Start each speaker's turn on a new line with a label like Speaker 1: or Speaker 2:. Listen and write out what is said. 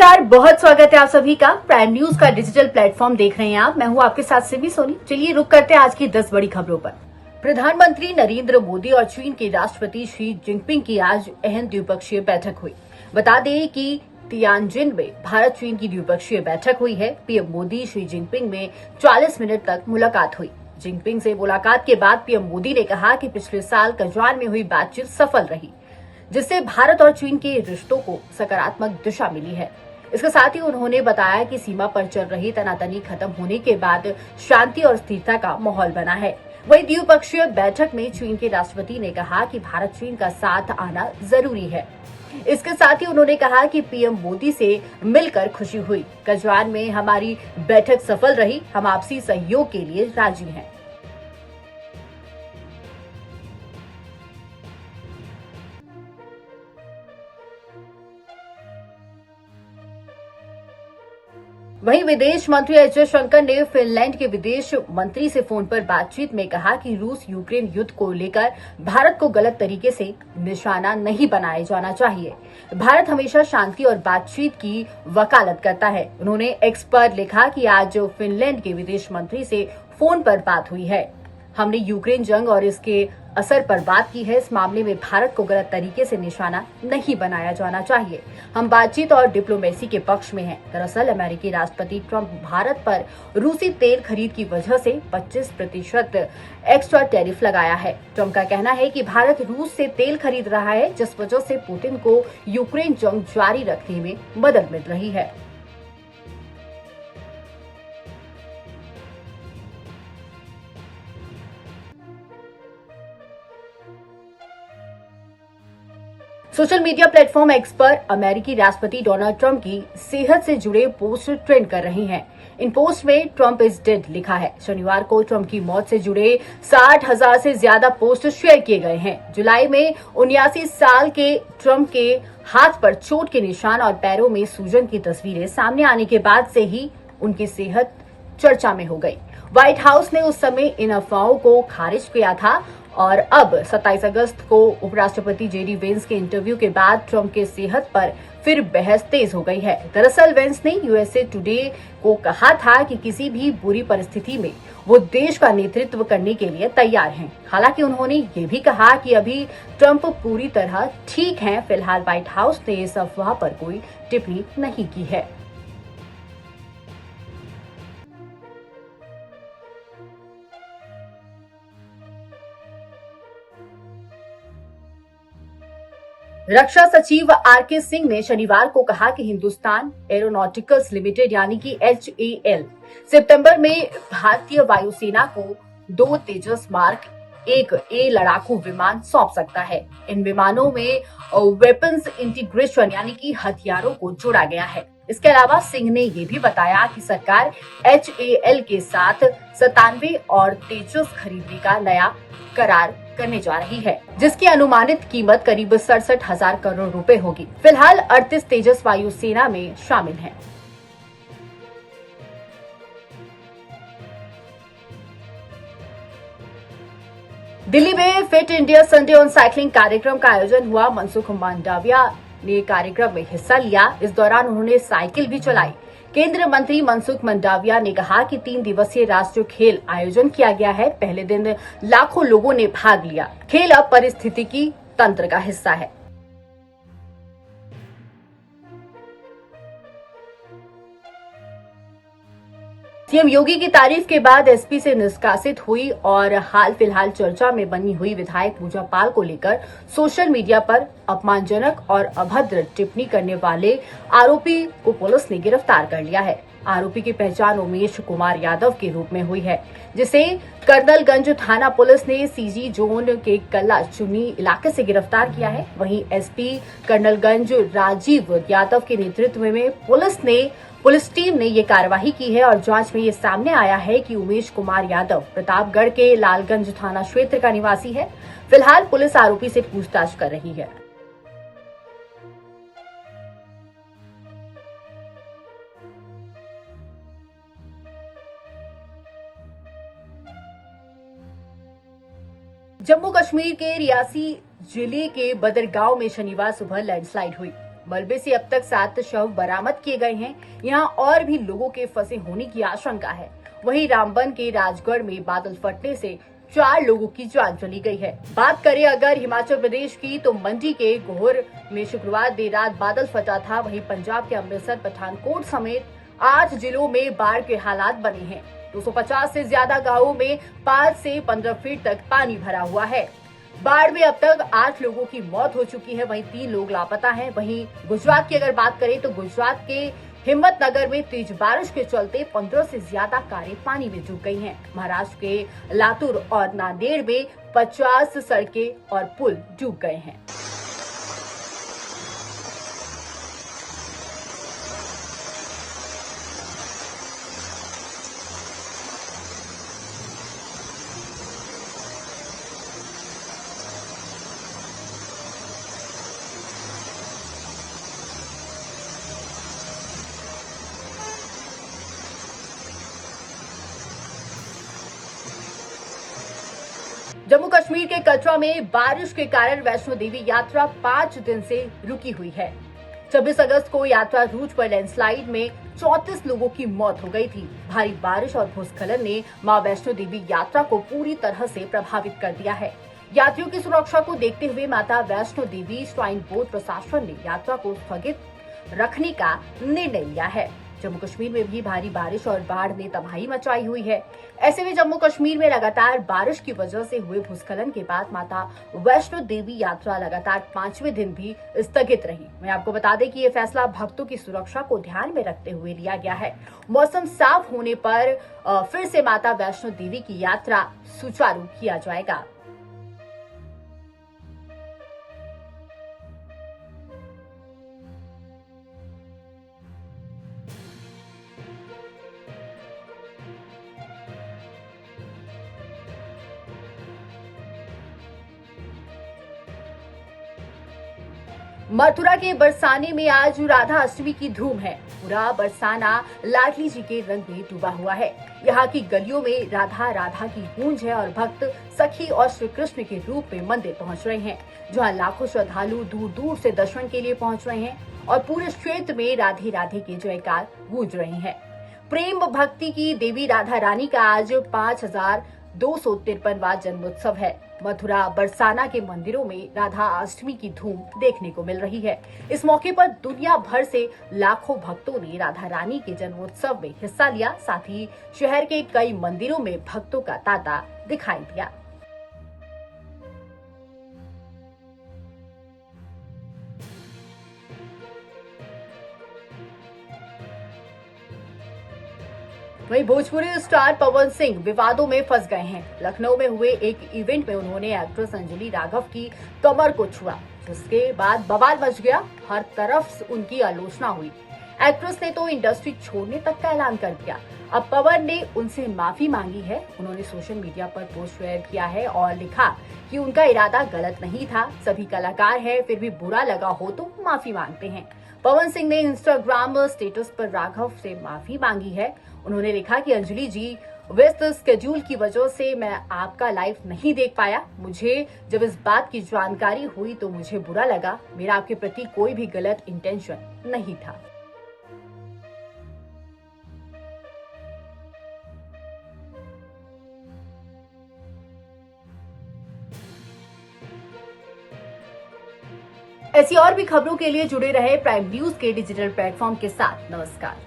Speaker 1: नमस्कार, बहुत स्वागत है आप सभी का। प्राइम न्यूज का डिजिटल प्लेटफॉर्म देख रहे हैं आप। मैं हूं आपके साथ सिमी सोनी। चलिए रुक करते हैं आज की 10 बड़ी खबरों पर। प्रधानमंत्री नरेंद्र मोदी और चीन के राष्ट्रपति शी जिनपिंग की आज अहम द्विपक्षीय बैठक हुई। बता दें कि तियानजिन में भारत चीन की द्विपक्षीय बैठक हुई है। पीएम मोदी शी जिनपिंग में 40 मिनट तक मुलाकात हुई। जिनपिंग से मुलाकात के बाद पीएम मोदी ने कहा कि पिछले साल कजवान में हुई बातचीत सफल रही, जिससे भारत और चीन के रिश्तों को सकारात्मक दिशा मिली है। इसके साथ ही उन्होंने बताया कि सीमा पर चल रही तनातनी खत्म होने के बाद शांति और स्थिरता का माहौल बना है। वहीं द्विपक्षीय बैठक में चीन के राष्ट्रपति ने कहा कि भारत चीन का साथ आना जरूरी है। इसके साथ ही उन्होंने कहा कि पीएम मोदी से मिलकर खुशी हुई। कजवान में हमारी बैठक सफल रही। हम आपसी सहयोग के लिए राजी हैं। वहीं विदेश मंत्री एस जयशंकर ने फिनलैंड के विदेश मंत्री से फोन पर बातचीत में कहा कि रूस यूक्रेन युद्ध को लेकर भारत को गलत तरीके से निशाना नहीं बनाया जाना चाहिए। भारत हमेशा शांति और बातचीत की वकालत करता है। उन्होंने एक्स पर लिखा कि आज फिनलैंड के विदेश मंत्री से फोन पर बात हुई है। हमने यूक्रेन जंग और इसके असर पर बात की है। इस मामले में भारत को गलत तरीके से निशाना नहीं बनाया जाना चाहिए। हम बातचीत और डिप्लोमेसी के पक्ष में हैं। दरअसल अमेरिकी राष्ट्रपति ट्रंप भारत पर रूसी तेल खरीद की वजह से 25% एक्स्ट्रा टैरिफ लगाया है। ट्रंप का कहना है कि भारत रूस से तेल खरीद रहा है, जिस वजह से पुतिन को यूक्रेन जंग जारी रखने में मदद मिल रही है। सोशल मीडिया प्लेटफॉर्म एक्स पर अमेरिकी राष्ट्रपति डोनाल्ड ट्रंप की सेहत से जुड़े पोस्ट ट्रेंड कर रही हैं। इन पोस्ट में ट्रंप इज डेड लिखा है। शनिवार को ट्रंप की मौत से जुड़े 60,000 से ज्यादा पोस्ट शेयर किए गए हैं। जुलाई में 79 साल के ट्रंप के हाथ पर चोट के निशान और पैरों में सूजन की तस्वीरें सामने आने के बाद से ही उनकी सेहत चर्चा में हो गई। व्हाइट हाउस ने उस समय इन अफवाहों को खारिज किया था और अब 27 अगस्त को उपराष्ट्रपति जेडी वेंस के इंटरव्यू के बाद ट्रंप के सेहत पर फिर बहस तेज हो गई है। दरअसल वेंस ने यूएसए टुडे को कहा था कि किसी भी बुरी परिस्थिति में वो देश का नेतृत्व करने के लिए तैयार हैं। हालांकि उन्होंने ये भी कहा कि अभी ट्रंप पूरी तरह ठीक हैं। फिलहाल व्हाइट हाउस ने इस अफवाह पर कोई टिप्पणी नहीं की है। रक्षा सचिव आरके सिंह ने शनिवार को कहा कि हिंदुस्तान एरोनॉटिकल्स लिमिटेड यानी कि HAL सितंबर में भारतीय वायुसेना को 2 तेजस मार्क 1A लड़ाकू विमान सौंप सकता है। इन विमानों में वेपन्स इंटीग्रेशन यानी कि हथियारों को जोड़ा गया है। इसके अलावा सिंह ने ये भी बताया कि सरकार HAL के साथ 97 और तेजस खरीदने का नया करार करने जा रही है, जिसकी अनुमानित कीमत करीब 67,000 करोड़ रुपए होगी। फिलहाल 38 तेजस वायुसेना में शामिल हैं। दिल्ली में fit India Sunday on cycling कार्यक्रम का आयोजन हुआ। मनसुख मांडविया ने कार्यक्रम में हिस्सा लिया। इस दौरान उन्होंने साइकिल भी चलाई। केंद्रीय मंत्री मनसुख मंडाविया ने कहा कि 3 दिवसीय राष्ट्रीय खेल आयोजन किया गया है। पहले दिन लाखों लोगों ने भाग लिया। खेल अब पारिस्थितिकी तंत्र का हिस्सा है। सीएम योगी की तारीफ के बाद एसपी से निष्कासित हुई और हाल फिलहाल चर्चा में बनी हुई विधायक पूजा पाल को लेकर सोशल मीडिया पर अपमानजनक और अभद्र टिप्पणी करने वाले आरोपी को पुलिस ने गिरफ्तार कर लिया है। आरोपी की पहचान उमेश कुमार यादव के रूप में हुई है, जिसे कर्नलगंज थाना पुलिस ने सीजी जोन के कल्ला चुनी इलाके से गिरफ्तार किया है। वहीं एसपी कर्नलगंज राजीव यादव के नेतृत्व में पुलिस टीम ने ये कार्यवाही की है और जांच में ये सामने आया है कि उमेश कुमार यादव प्रतापगढ़ के लालगंज थाना क्षेत्र का निवासी है। फिलहाल पुलिस आरोपी से पूछताछ कर रही है। जम्मू कश्मीर के रियासी जिले के बदरगांव में शनिवार सुबह लैंडस्लाइड हुई। मलबे से अब तक 7 शव बरामद किए गए हैं। यहाँ और भी लोगों के फंसे होने की आशंका है। वहीं रामबन के राजगढ़ में बादल फटने से 4 लोगों की जान चली गई है। बात करें अगर हिमाचल प्रदेश की, तो मंडी के गोहर में शुक्रवार देर रात बादल फटा था। वहीं पंजाब के अमृतसर, पठानकोट समेत 8 जिलों में बाढ़ के हालात बने हैं। 250 से ज्यादा गांवों में 5 से 15 फीट तक पानी भरा हुआ है। बाढ़ में अब तक 8 लोगों की मौत हो चुकी है, वहीं 3 लोग लापता हैं। वहीं गुजरात की अगर बात करें तो गुजरात के हिम्मतनगर में तेज बारिश के चलते 15 से ज्यादा कारें पानी में डूब गई हैं। महाराष्ट्र के लातूर और नांदेड़ में 50 सड़कें और पुल डूब गए हैं। जम्मू कश्मीर के कटरा में बारिश के कारण वैष्णो देवी यात्रा 5 दिन से रुकी हुई है। 26 अगस्त को यात्रा रूट पर लैंडस्लाइड में 34 लोगों की मौत हो गई थी। भारी बारिश और भूस्खलन ने मां वैष्णो देवी यात्रा को पूरी तरह से प्रभावित कर दिया है। यात्रियों की सुरक्षा को देखते हुए माता वैष्णो देवी श्राइन बोर्ड प्रशासन ने यात्रा को स्थगित रखने का निर्णय लिया है। जम्मू कश्मीर में भी भारी बारिश और बाढ़ ने तबाही मचाई हुई है। ऐसे में जम्मू कश्मीर में लगातार बारिश की वजह से हुए भूस्खलन के बाद माता वैष्णो देवी यात्रा लगातार 5वें दिन भी स्थगित रही। मैं आपको बता दें कि ये फैसला भक्तों की सुरक्षा को ध्यान में रखते हुए लिया गया है। मौसम साफ होने पर फिर से माता वैष्णो देवी की यात्रा सुचारू किया जाएगा। मथुरा के बरसाने में आज राधा अष्टमी की धूम है। पूरा बरसाना लाडली जी के रंग में डूबा हुआ है। यहाँ की गलियों में राधा राधा की गूंज है और भक्त सखी और श्री कृष्ण के रूप में मंदिर पहुँच रहे हैं, जहाँ लाखों श्रद्धालु दूर दूर से दर्शन के लिए पहुँच रहे हैं और पूरे क्षेत्र में राधे राधे के जयकार गूंज रहे हैं। प्रेम भक्ति की देवी राधा रानी का आज 5253वां जन्मोत्सव है। मथुरा बरसाना के मंदिरों में राधा अष्टमी की धूम देखने को मिल रही है। इस मौके पर दुनिया भर से लाखों भक्तों ने राधा रानी के जन्मोत्सव में हिस्सा लिया। साथ ही शहर के कई मंदिरों में भक्तों का तांता दिखाई दिया। वहीं भोजपुरी स्टार पवन सिंह विवादों में फंस गए हैं। लखनऊ में हुए एक इवेंट में उन्होंने एक्ट्रेस अंजलि राघव की कमर को छुआ, जिसके बाद बवाल मच गया। हर तरफ उनकी आलोचना हुई। एक्ट्रेस ने तो इंडस्ट्री छोड़ने तक का ऐलान कर दिया। अब पवन ने उनसे माफी मांगी है। उन्होंने सोशल मीडिया पर पोस्ट शेयर किया है और लिखा कि उनका इरादा गलत नहीं था। सभी कलाकार हैं, फिर भी बुरा लगा हो तो माफी मांगते हैं। पवन सिंह ने इंस्टाग्राम स्टेटस पर राघव से माफी मांगी है। उन्होंने लिखा कि अंजलि जी, व्यस्त स्केड्यूल की वजह से मैं आपका लाइव नहीं देख पाया। मुझे जब इस बात की जानकारी हुई तो मुझे बुरा लगा। मेरा आपके प्रति कोई भी गलत इंटेंशन नहीं था। ऐसी और भी खबरों के लिए जुड़े रहे प्राइम न्यूज के डिजिटल प्लेटफॉर्म के साथ। नमस्कार।